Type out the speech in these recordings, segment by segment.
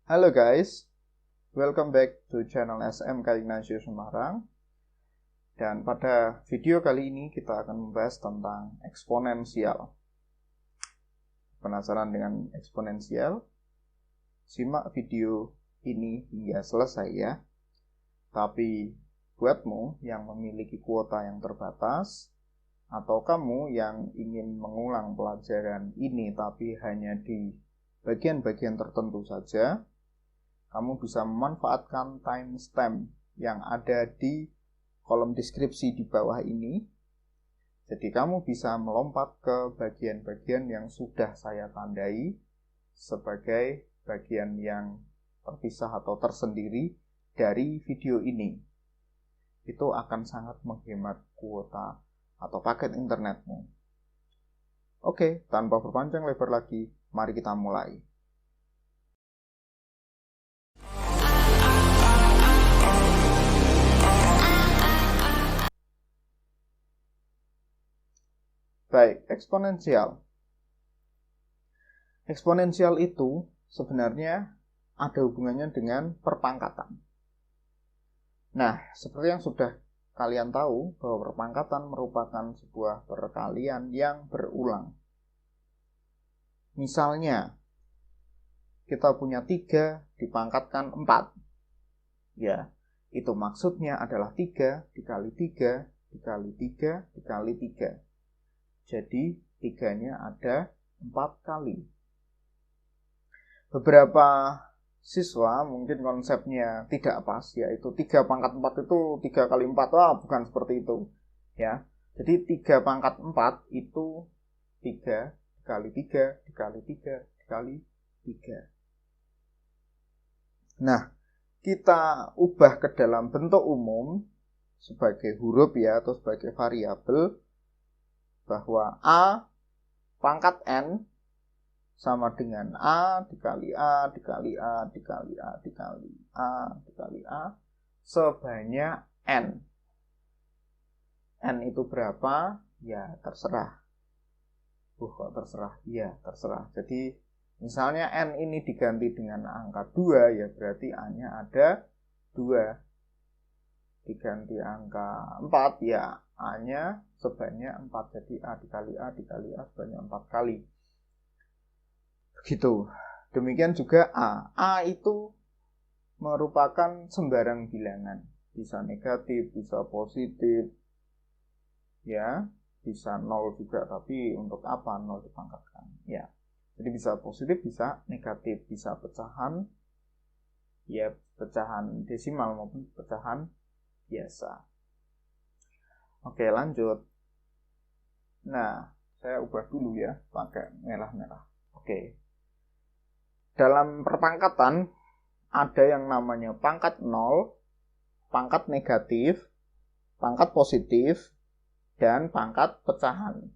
Halo guys, welcome back to channel SMK Ignacio Semarang. Dan pada video kali ini kita akan membahas tentang eksponensial. Penasaran dengan eksponensial? Simak video ini hingga selesai ya. Tapi buatmu yang memiliki kuota yang terbatas, atau kamu yang ingin mengulang pelajaran ini tapi hanya di bagian-bagian tertentu saja, kamu bisa memanfaatkan timestamp yang ada di kolom deskripsi di bawah ini. Jadi kamu bisa melompat ke bagian-bagian yang sudah saya tandai sebagai bagian yang terpisah atau tersendiri dari video ini. Itu akan sangat menghemat kuota atau paket internetmu. Oke, tanpa berpanjang lebar lagi, mari kita mulai. Baik, eksponensial. Eksponensial itu sebenarnya ada hubungannya dengan perpangkatan. Nah, seperti yang sudah kalian tahu bahwa perpangkatan merupakan sebuah perkalian yang berulang. Misalnya, kita punya 3 dipangkatkan 4. Ya, itu maksudnya adalah 3 dikali 3 dikali 3 dikali 3. Jadi, 3-nya ada 4 kali. Beberapa siswa mungkin konsepnya tidak pas, yaitu 3 pangkat 4 itu 3 kali 4. Wah, bukan seperti itu. Ya, jadi 3 pangkat 4 itu 3 dikali 3 dikali 3 dikali 3. Nah, kita ubah ke dalam bentuk umum sebagai huruf ya, atau sebagai variabel, bahwa A pangkat N sama dengan A dikali A dikali A dikali A dikali A dikali A sebanyak N. N itu berapa? Ya terserah. Kok terserah? Ya terserah. Jadi misalnya N ini diganti dengan angka 2, ya berarti A-nya ada 2. Diganti angka 4, ya A-nya sebanyak 4. Jadi A dikali A dikali A sebanyak 4 kali. Begitu. Demikian juga A. A itu merupakan sembarang bilangan. Bisa negatif, bisa positif. Ya, bisa 0 juga, tapi untuk apa 0 dipangkatkan? Ya. Jadi bisa positif, bisa negatif, bisa pecahan, ya pecahan desimal maupun pecahan biasa. Oke, lanjut. Nah, saya ubah dulu ya, pakai merah-merah. Oke. Dalam perpangkatan ada yang namanya pangkat 0, pangkat negatif, pangkat positif, dan pangkat pecahan.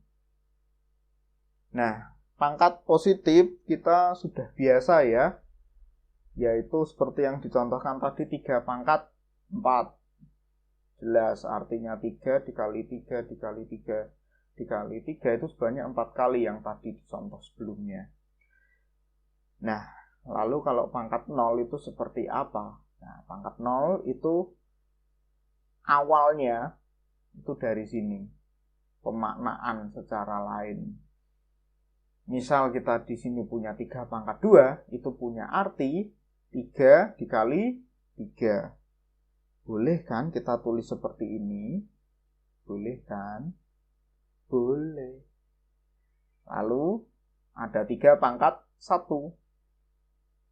Nah, pangkat positif kita sudah biasa ya, yaitu seperti yang dicontohkan tadi 3 pangkat 4. Jelas artinya 3 dikali 3 dikali 3 dikali 3 itu sebanyak 4 kali yang tadi dicontoh sebelumnya. Nah, lalu kalau pangkat 0 itu seperti apa? Nah, pangkat 0 itu awalnya itu dari sini. Pemaknaan secara lain. Misal kita di sini punya 3 pangkat 2, itu punya arti 3 dikali 3. Boleh kan kita tulis seperti ini? Boleh kan? Boleh. Lalu ada 3 pangkat 1.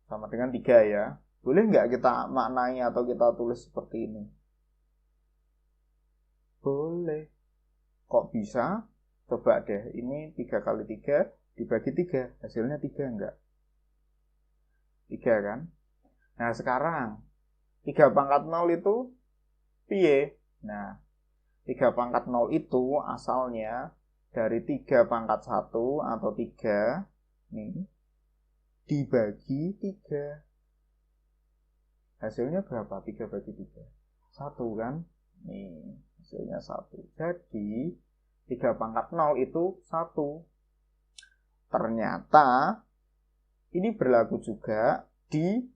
Sama dengan 3 ya. Boleh nggak kita maknai atau kita tulis seperti ini? Boleh. Kok bisa? Coba deh, ini 3 kali 3 dibagi 3. Hasilnya 3 enggak? 3 kan? Nah sekarang 3 pangkat 0 itu piye? Nah 3 pangkat 0 itu asalnya dari 3 pangkat 1 atau 3 nih dibagi 3. Hasilnya berapa? 3 bagi 3. 1 kan? Nih, hasilnya 1. Jadi, 3 pangkat 0 itu 1. Ternyata, ini berlaku juga di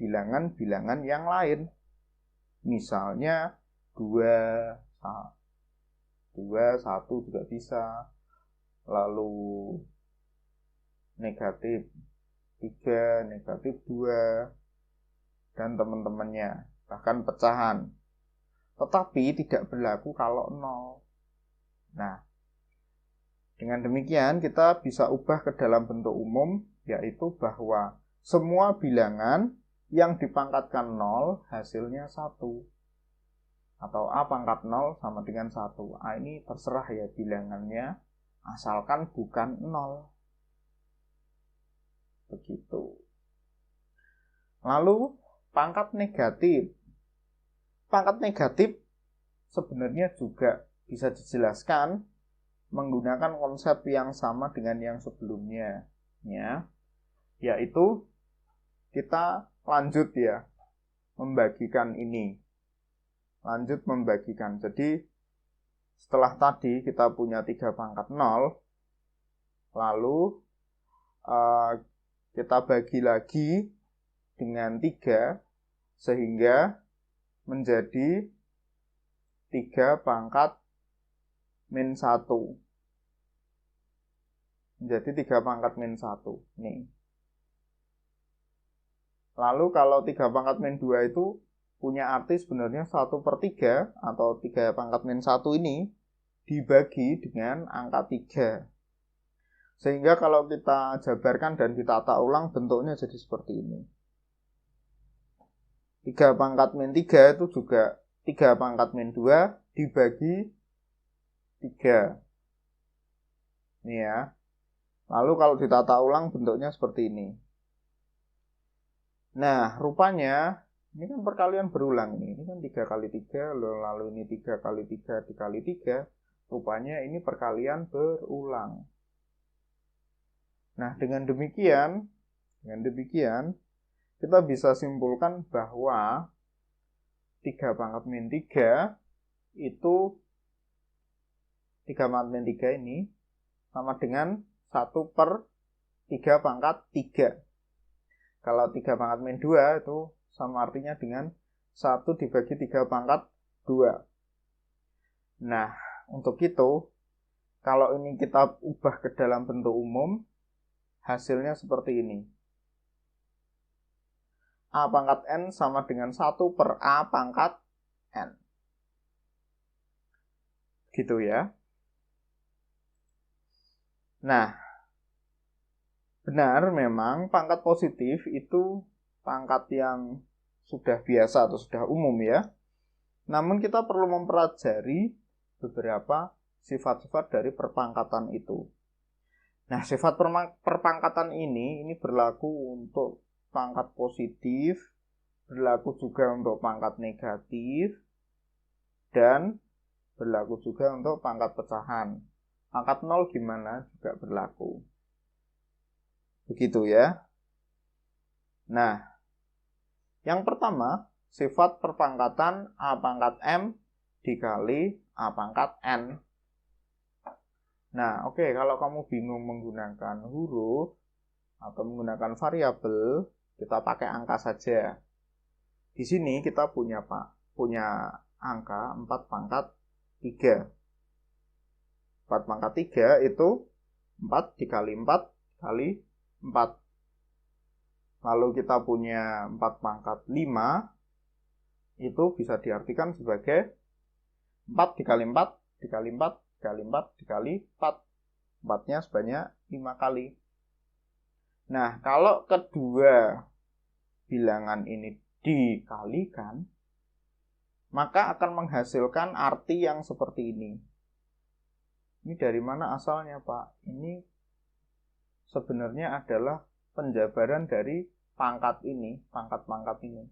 bilangan-bilangan yang lain. Misalnya 2, 1 juga bisa. Lalu negatif 3, negatif 2, dan teman-temannya. Bahkan pecahan. Tetapi tidak berlaku kalau 0. Nah, dengan demikian kita bisa ubah ke dalam bentuk umum, yaitu bahwa semua bilangan yang dipangkatkan 0 hasilnya 1. Atau A pangkat 0 sama dengan 1. Ini terserah ya bilangannya, asalkan bukan 0. Begitu. Lalu pangkat negatif. Pangkat negatif sebenarnya juga bisa dijelaskan menggunakan konsep yang sama dengan yang sebelumnya, ya, yaitu kita lanjut ya membagikan ini. Lanjut membagikan. Jadi setelah tadi kita punya 3 pangkat 0, lalu kita bagi lagi dengan 3 sehingga menjadi 3 pangkat min 1. Menjadi 3 pangkat min 1. Nih. Lalu kalau 3 pangkat min 2 itu punya arti sebenarnya 1/3 atau 3 pangkat min 1 ini dibagi dengan angka 3. Sehingga kalau kita jabarkan dan ditata ulang bentuknya jadi seperti ini. 3 pangkat min 3 itu juga 3 pangkat min 2 dibagi 3. Ini ya. Lalu kalau ditata ulang bentuknya seperti ini. Nah, rupanya ini kan perkalian berulang nih. Ini kan 3 kali 3, lalu ini 3 kali 3 dikali 3. Rupanya ini perkalian berulang. Nah, dengan demikian kita bisa simpulkan bahwa 3 pangkat min 3 itu 3 pangkat min 3 ini sama dengan 1/3 pangkat 3. Kalau 3 pangkat min 2 itu sama artinya dengan 1 dibagi 3 pangkat 2. Nah, untuk itu, kalau ini kita ubah ke dalam bentuk umum, hasilnya seperti ini. A pangkat N sama dengan 1/A pangkat N. Gitu ya. Nah, benar memang pangkat positif itu pangkat yang sudah biasa atau sudah umum ya. Namun kita perlu mempelajari beberapa sifat-sifat dari perpangkatan itu. Nah, sifat perpangkatan ini berlaku untuk pangkat positif, berlaku juga untuk pangkat negatif, dan berlaku juga untuk pangkat pecahan. Pangkat 0 gimana juga berlaku. Begitu ya. Nah, yang pertama, sifat perpangkatan A pangkat M dikali A pangkat N. Nah, oke, kalau kamu bingung menggunakan huruf atau menggunakan variabel, kita pakai angka saja. Di sini kita punya angka 4 pangkat 3. 4 pangkat 3 itu 4 dikali 4 kali 4. Lalu kita punya 4 pangkat 5, itu bisa diartikan sebagai 4 dikali 4 dikali 4 dikali 4 dikali 4. 4-nya sebanyak 5 kali. Nah, kalau kedua bilangan ini dikalikan, maka akan menghasilkan arti yang seperti ini. Ini dari mana asalnya, Pak? Ini sebenarnya adalah penjabaran dari pangkat ini, pangkat-pangkat ini.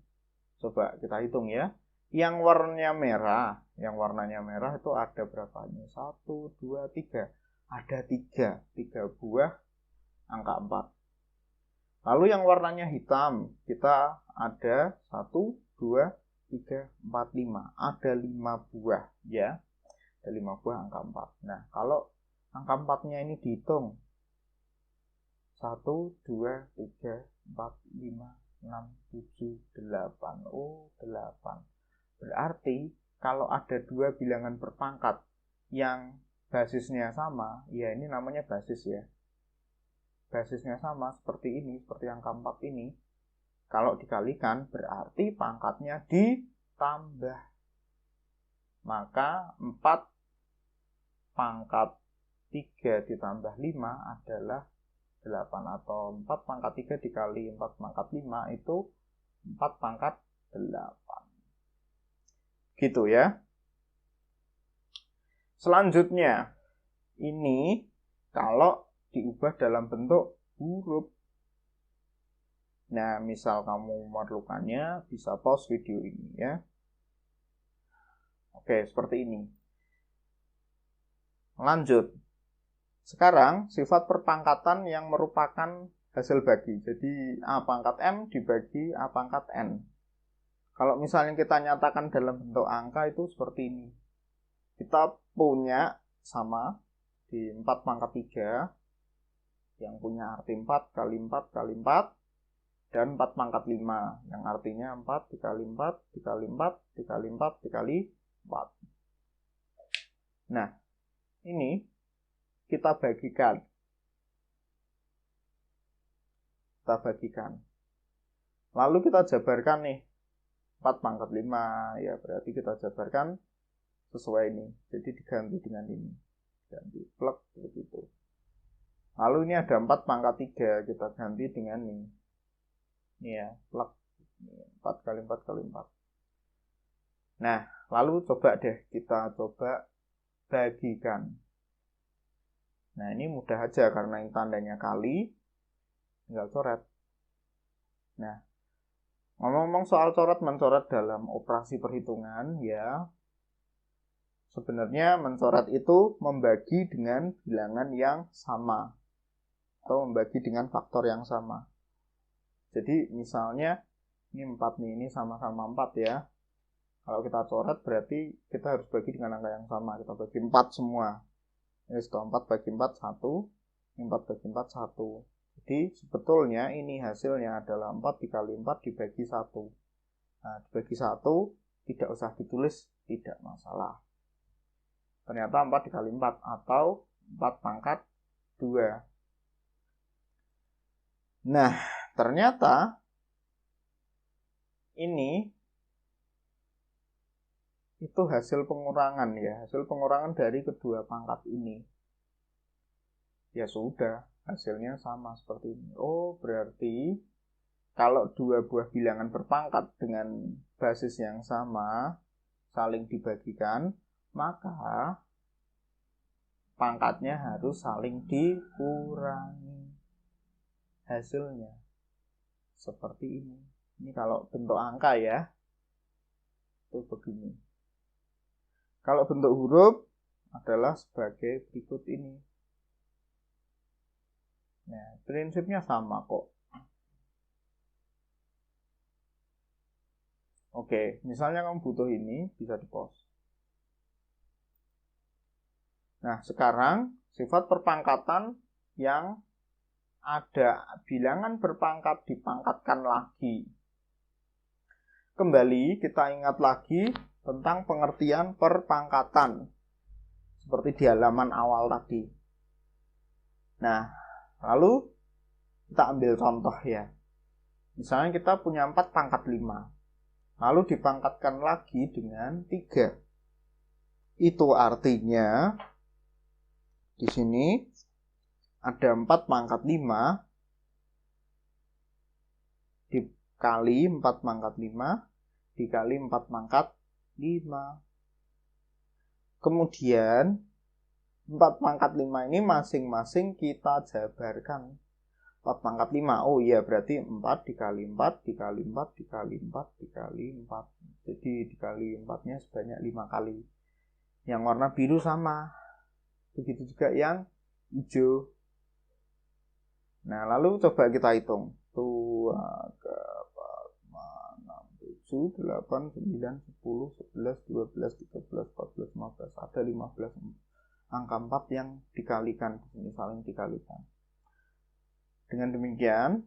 Coba kita hitung ya. Yang warnanya merah itu ada berapanya? 1, 2, 3. Ada 3 buah angka 4. Lalu yang warnanya hitam, kita ada 1, 2, 3, 4, 5. Ada 5 buah ya. Ada 5 buah angka 4. Nah, kalau angka 4-nya ini dihitung 1, 2, 3, 4, 5. 6, 7, 8. Oh, 8. Berarti kalau ada dua bilangan berpangkat yang basisnya sama, ya ini namanya basis ya. Basisnya sama seperti ini, seperti angka 4 ini. Kalau dikalikan berarti pangkatnya ditambah. Maka 4 pangkat 3 ditambah 5 adalah 8, atau 4 pangkat 3 dikali 4 pangkat 5 itu 4 pangkat 8. Gitu ya. Selanjutnya, ini kalau diubah dalam bentuk huruf. Nah, misal kamu memerlukannya, bisa pause video ini ya. Oke, seperti ini. Lanjut. Sekarang, sifat perpangkatan yang merupakan hasil bagi. Jadi, A pangkat M dibagi A pangkat N. Kalau misalnya kita nyatakan dalam bentuk angka itu seperti ini. Kita punya sama di 4 pangkat 3, yang punya arti 4 kali 4 kali 4, dan 4 pangkat 5, yang artinya 4 dikali 4 dikali 4 dikali 4 dikali 4. Nah, ini kita bagikan. Lalu kita jabarkan nih. 4 pangkat 5, ya berarti kita jabarkan sesuai ini. Jadi diganti dengan ini. Ganti plek begitu. Lalu ini ada 4 pangkat 3, kita ganti dengan ini. Ini ya, plek. 4 kali 4 kali 4. Nah, lalu coba deh kita coba bagikan. Nah, ini mudah aja karena yang tandanya kali, tinggal coret. Nah, ngomong-ngomong soal coret-mencoret dalam operasi perhitungan, ya, sebenarnya mencoret itu membagi dengan bilangan yang sama, atau membagi dengan faktor yang sama. Jadi, misalnya, ini 4 nih, ini sama-sama 4 ya. Kalau kita coret, berarti kita harus bagi dengan angka yang sama. Kita bagi 4 semua. Ini sudah 4 bagi 4, 1. Ini 4 bagi 4, 1. Jadi sebetulnya ini hasilnya adalah 4 dikali 4 dibagi 1. Nah, dibagi 1 tidak usah ditulis, tidak masalah. Ternyata 4 dikali 4 atau 4 pangkat 2. Nah, ternyata ini itu hasil pengurangan ya, hasil pengurangan dari kedua pangkat ini. Ya sudah, hasilnya sama seperti ini. Oh, berarti kalau dua buah bilangan berpangkat dengan basis yang sama saling dibagikan, maka pangkatnya harus saling dikurangi. Hasilnya seperti ini. Ini kalau bentuk angka ya, itu begini. Kalau bentuk huruf adalah sebagai berikut ini. Nah, prinsipnya sama kok. Oke, misalnya kamu butuh ini, bisa di-pause. Nah, sekarang sifat perpangkatan yang ada bilangan berpangkat dipangkatkan lagi. Kembali kita ingat lagi tentang pengertian perpangkatan seperti di halaman awal tadi. Nah, lalu kita ambil contoh ya. Misalnya kita punya 4 pangkat 5. Lalu dipangkatkan lagi dengan 3. Itu artinya di sini ada 4 pangkat 5 dikali 4 pangkat 5 dikali 4 pangkat 5. Kemudian 4 pangkat 5 ini masing-masing kita jabarkan. 4 pangkat 5, oh iya berarti 4 dikali 4 dikali 4 dikali 4 dikali 4. Jadi dikali 4-nya sebanyak 5 kali. Yang warna biru sama. Begitu juga yang hijau. Nah, lalu coba kita hitung. 2, 7, 8, 9, 10, 11, 12, 13, 14, 15. Ada 15 angka 4 yang dikalikan. Ini saling dikalikan. Dengan demikian,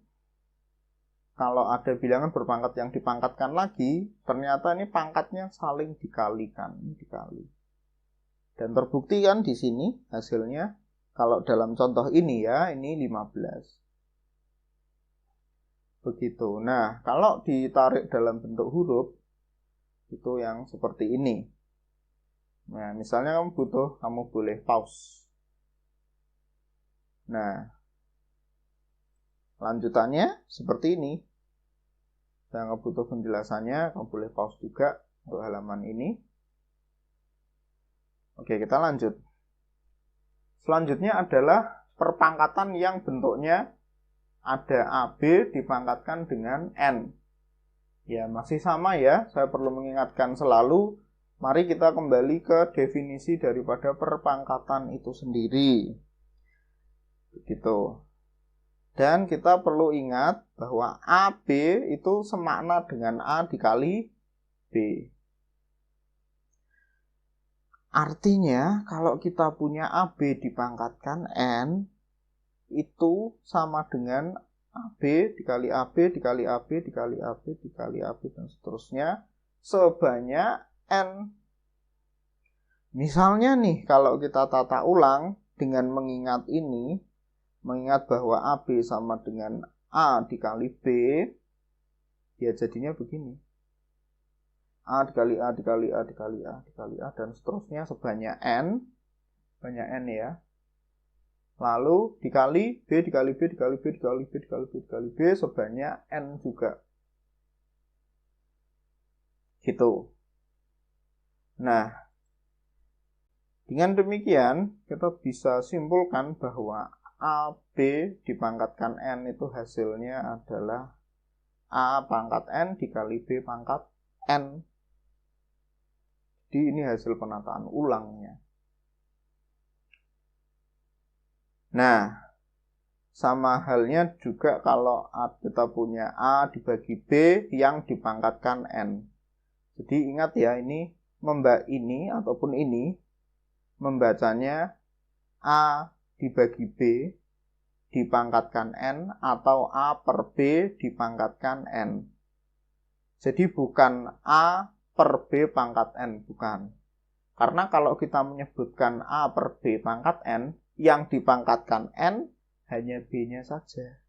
kalau ada bilangan berpangkat yang dipangkatkan lagi, ternyata ini pangkatnya saling dikalikan, dikali. Dan terbukti kan di sini hasilnya, kalau dalam contoh ini ya, ini 15. Begitu. Nah, kalau ditarik dalam bentuk huruf, itu yang seperti ini. Nah, misalnya kamu boleh pause. Nah, lanjutannya seperti ini. Saya nggak butuh penjelasannya, kamu boleh pause juga untuk halaman ini. Oke, kita lanjut. Selanjutnya adalah perpangkatan yang bentuknya ada AB dipangkatkan dengan N. Ya, masih sama ya, saya perlu mengingatkan selalu, mari kita kembali ke definisi daripada perpangkatan itu sendiri. Begitu. Dan kita perlu ingat bahwa AB itu semakna dengan A dikali B. Artinya kalau kita punya AB dipangkatkan N, itu sama dengan AB dikali AB dikali AB dikali AB dikali AB dan seterusnya sebanyak N. Misalnya nih, kalau kita tata ulang dengan mengingat ini, mengingat bahwa AB sama dengan A dikali B, ya jadinya begini. A dikali A dikali A dikali A dikali A dan seterusnya sebanyak N. Banyak N ya. Lalu dikali B dikali B dikali B dikali B dikali B dikali B sebanyak N juga. Gitu. Nah, dengan demikian kita bisa simpulkan bahwa AB dipangkatkan N itu hasilnya adalah A pangkat N dikali B pangkat N. Jadi ini hasil penataan ulangnya. Nah, sama halnya juga kalau kita punya A dibagi B yang dipangkatkan N. Jadi ingat ya, ini ataupun ini membacanya A dibagi B dipangkatkan N atau A per B dipangkatkan N. Jadi bukan A per B pangkat N, bukan. Karena kalau kita menyebutkan A per B pangkat N, yang dipangkatkan N hanya B-nya saja.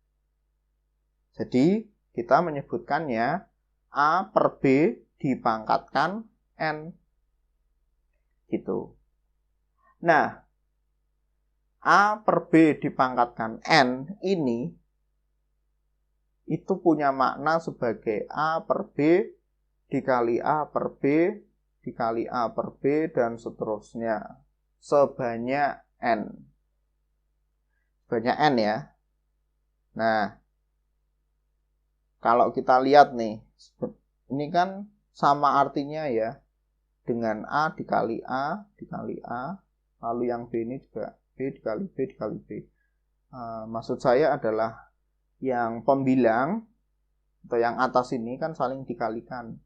Jadi kita menyebutkannya A per B dipangkatkan N. Gitu. Nah, A per B dipangkatkan N ini itu punya makna sebagai A per B dikali A per B dikali A per B dan seterusnya sebanyak N. Sebanyak N ya. Nah, kalau kita lihat nih, ini kan sama artinya ya, dengan A dikali A dikali A, lalu yang B ini juga B dikali B dikali B. Maksud saya adalah yang pembilang atau yang atas ini kan saling dikalikan.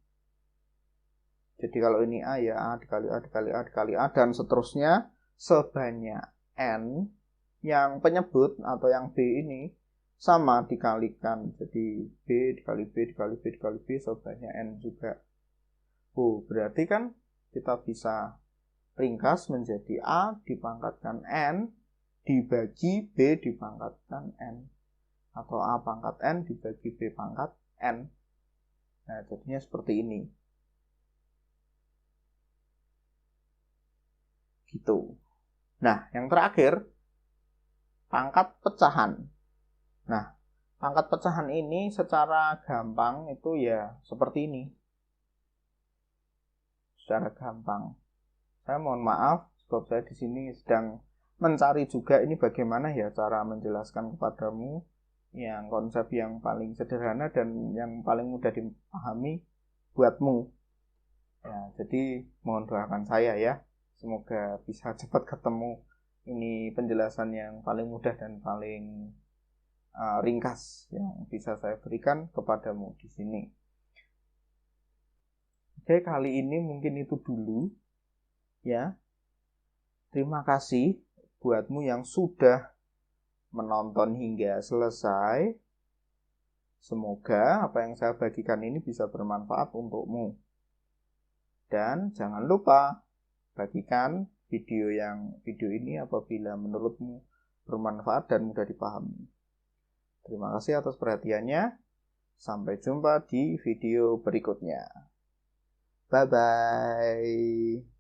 Jadi kalau ini A ya A dikali A dikali A dikali A dan seterusnya sebanyak N. Yang penyebut atau yang B ini sama dikalikan. Jadi B dikali B dikali B dikali B sebanyak N juga. Berarti kan kita bisa ringkas menjadi A dipangkatkan N dibagi B dipangkatkan N. Atau A pangkat N dibagi B pangkat N. Nah, jadinya seperti ini. Gitu. Nah, yang terakhir, pangkat pecahan. Nah, pangkat pecahan ini secara gampang itu ya seperti ini. Secara gampang. Saya mohon maaf, sebab saya di sini sedang mencari juga ini bagaimana ya cara menjelaskan kepadamu yang konsep yang paling sederhana dan yang paling mudah dipahami buatmu. Ya, jadi mohon doakan saya ya. Semoga bisa cepat ketemu. Ini penjelasan yang paling mudah dan paling ringkas yang bisa saya berikan kepadamu di sini. Oke, kali ini mungkin itu dulu ya. Terima kasih buatmu yang sudah menonton hingga selesai. Semoga apa yang saya bagikan ini bisa bermanfaat untukmu. Dan jangan lupa bagikan video ini apabila menurutmu bermanfaat dan mudah dipahami. Terima kasih atas perhatiannya. Sampai jumpa di video berikutnya. Bye-bye.